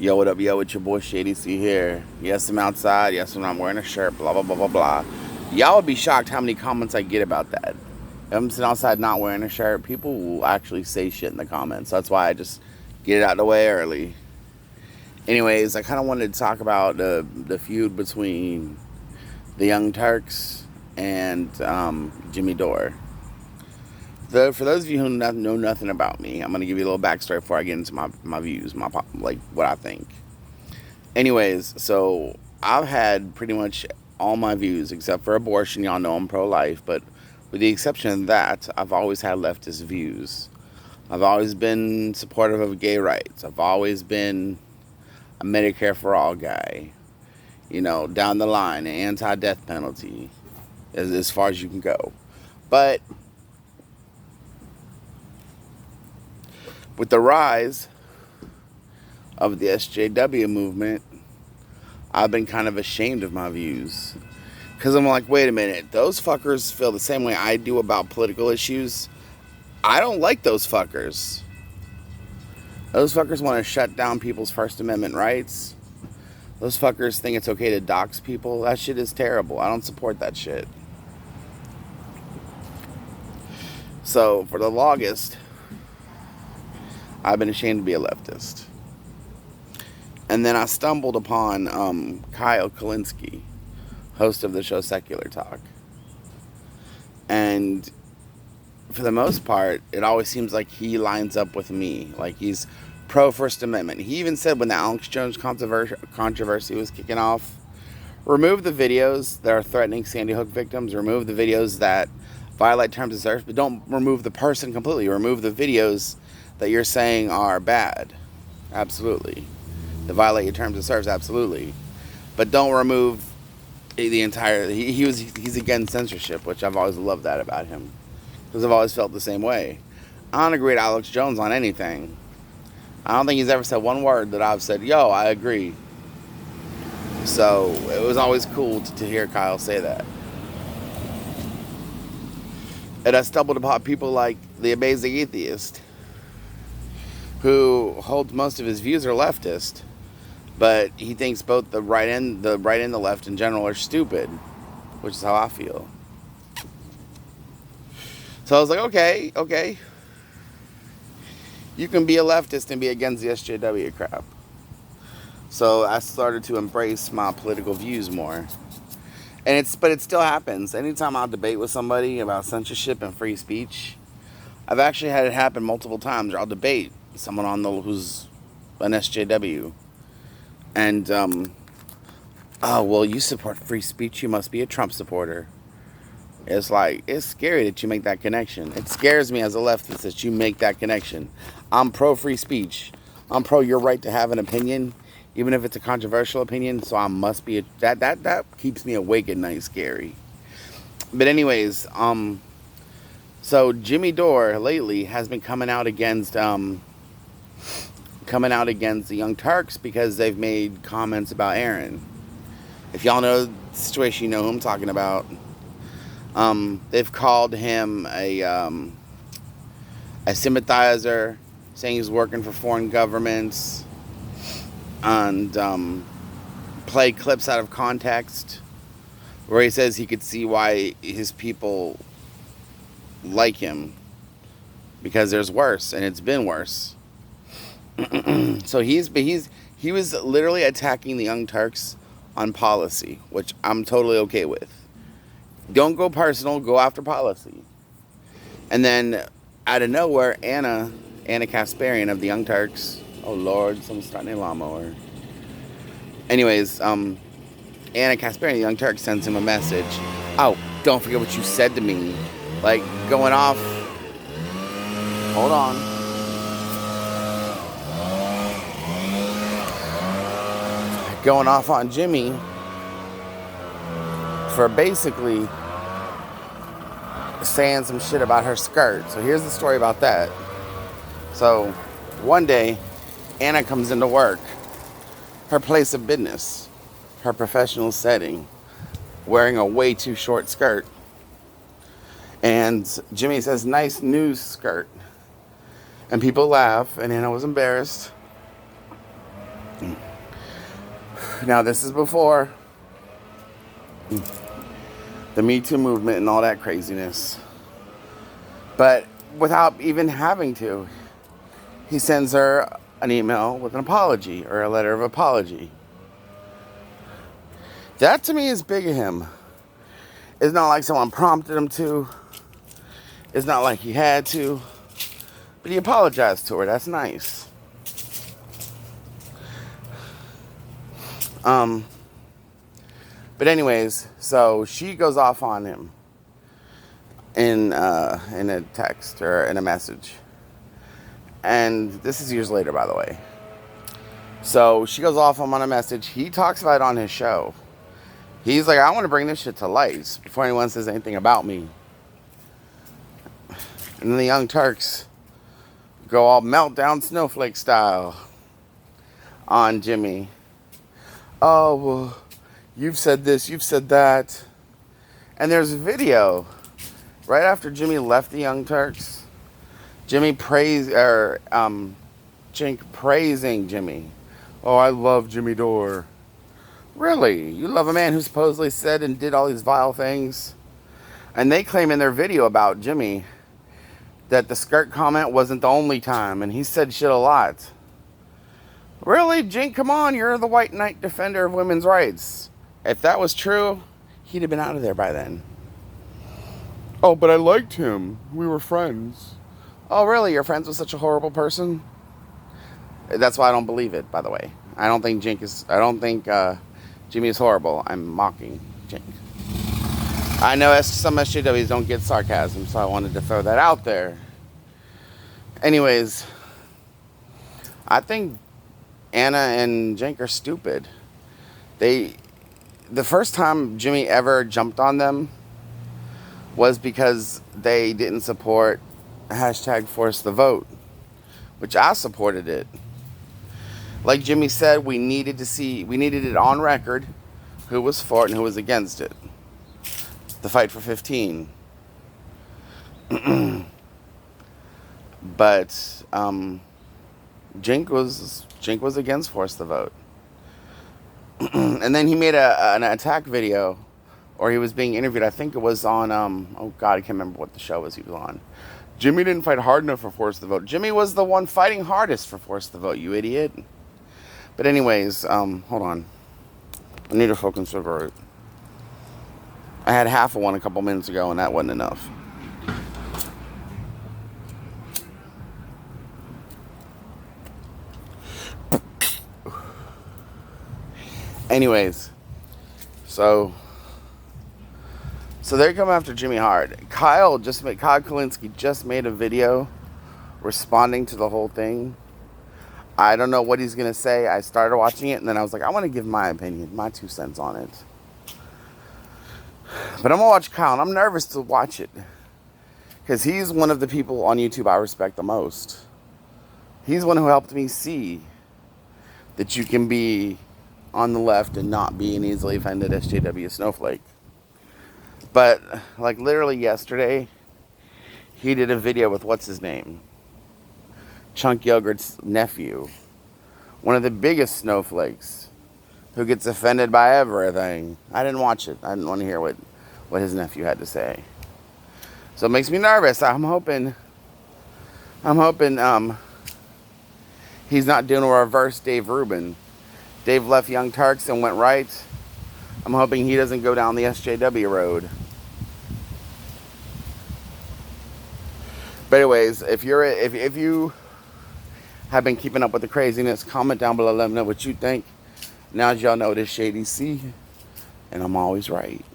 Yo, what up, yo? It's your boy Shady C here. Yes, I'm outside. Yes, I'm not wearing a shirt. Blah, blah, blah, blah, blah. Y'all would be shocked how many comments I get about that. If I'm sitting outside not wearing a shirt, people will actually say shit in the comments. That's why I just get it out of the way early. Anyways, I kind of wanted to talk about the feud between the Young Turks and Jimmy Dore. For those of you who know nothing about me, I'm going to give you a little backstory before I get into my views, like what I think. Anyways, so I've had pretty much all my views except for abortion. Y'all know I'm pro-life, but with the exception of that, I've always had leftist views. I've always been supportive of gay rights. I've always been a Medicare for all guy. You know, down the line, an anti-death penalty, as far as you can go. But with the rise of the SJW movement, I've been kind of ashamed of my views. Because I'm like, wait a minute, those fuckers feel the same way I do about political issues. I don't like those fuckers. Those fuckers want to shut down people's First Amendment rights. Those fuckers think it's okay to dox people. That shit is terrible. I don't support that shit. So, for the longest, I've been ashamed to be a leftist. And then I stumbled upon Kyle Kulinski, host of the show Secular Talk. And for the most part, it always seems like he lines up with me. Like he's pro-First Amendment. He even said when the Alex Jones controversy was kicking off, remove the videos that are threatening Sandy Hook victims, remove the videos that violate terms of service, but don't remove the person completely. Remove the videos that you're saying are bad. Absolutely. That violate your terms of service, absolutely. But don't remove the entire... He's against censorship, which I've always loved that about him. Because I've always felt the same way. I don't agree with Alex Jones on anything. I don't think he's ever said one word that I've said, yo, I agree. So, it was always cool to hear Kyle say that. And I stumbled upon people like The Amazing Atheist, who holds most of his views are leftist, but he thinks both the right and the left in general are stupid, which is how I feel. So I was like, okay. You can be a leftist and be against the SJW crap. So I started to embrace my political views more. But it still happens. Anytime I'll debate with somebody about censorship and free speech, I've actually had it happen multiple times. I'll debate someone who's an SJW. And, oh, well, you support free speech, you must be a Trump supporter. It's like, it's scary that you make that connection. It scares me as a leftist that you make that connection. I'm pro-free speech. I'm pro your right to have an opinion, even if it's a controversial opinion, so I must be that keeps me awake at night, scary. But anyways, so Jimmy Dore lately has been coming out against the Young Turks because they've made comments about Aaron. If y'all know the situation, you know who I'm talking about. They've called him a sympathizer, saying he's working for foreign governments, and played clips out of context where he says he could see why his people like him because there's worse, and it's been worse. So he was literally attacking the Young Turks on policy, which I'm totally okay with. Don't go personal, go after policy. And then out of nowhere, Anna Kasparian of the Young Turks. Oh Lord, someone's starting a lawnmower. Anyways, Anna Kasparian of the Young Turks sends him a message. Oh, don't forget what you said to me. Like going off. Hold on. Going off on Jimmy for basically saying some shit about her skirt. So here's the story about that. So one day, Anna comes into work, her place of business, her professional setting, wearing a way too short skirt. And Jimmy says, nice new skirt. And people laugh, and Anna was embarrassed. Now, this is before the Me Too movement and all that craziness. But without even having to, he sends her an email with an apology or a letter of apology. That to me is big of him. It's not like someone prompted him to. It's not like he had to. But he apologized to her. That's nice. But anyways, so she goes off on him in a text or in a message. And this is years later, by the way. So she goes off on a message. He talks about it on his show. He's like, I want to bring this shit to light before anyone says anything about me. And then the Young Turks go all meltdown snowflake style on Jimmy. Oh, well, you've said this, you've said that. And there's a video right after Jimmy left the Young Turks. Jink praising Jimmy. Oh, I love Jimmy Dore. Really? You love a man who supposedly said and did all these vile things? And they claim in their video about Jimmy that the skirt comment wasn't the only time, and he said shit a lot. Really, Jink, come on, you're the white knight defender of women's rights. If that was true, he'd have been out of there by then. Oh, but I liked him. We were friends. Oh, really? You're friends with such a horrible person? That's why I don't believe it, by the way. I don't think Jimmy is horrible. I'm mocking Jink. I know some SJWs don't get sarcasm, so I wanted to throw that out there. Anyways, I think Anna and Jink are stupid. The first time Jimmy ever jumped on them was because they didn't support hashtag force the vote, which I supported it. Like Jimmy said, we needed it on record who was for it and who was against it. The fight for 15. But Jink was against force the vote. And then he made an attack video, or he was being interviewed. I think it was on oh god, I can't remember what the show was he was on. Jimmy didn't fight hard enough for force the vote. Jimmy was the one fighting hardest for force the vote, you idiot. But anyways, hold on. I need a fucking cigarette. I had half of one a couple minutes ago, and that wasn't enough. Anyways, so they're coming after Jimmy hard. Kyle Kulinski just made a video responding to the whole thing. I don't know what he's going to say. I started watching it, and then I was like, I want to give my opinion, my 2 cents on it. But I'm going to watch Kyle, and I'm nervous to watch it. Because he's one of the people on YouTube I respect the most. He's one who helped me see that you can be on the left and not be an easily offended SJW snowflake. But, like, literally yesterday, he did a video with, what's his name? Chunk Yogurt's nephew. One of the biggest snowflakes who gets offended by everything. I didn't watch it. I didn't want to hear what his nephew had to say. So it makes me nervous. I'm hoping he's not doing a reverse Dave Rubin. Dave left Young Turks and went right. I'm hoping he doesn't go down the SJW road. But anyways, if you have been keeping up with the craziness, comment down below, let me know what you think. Now as y'all know, this Shady C, and I'm always right.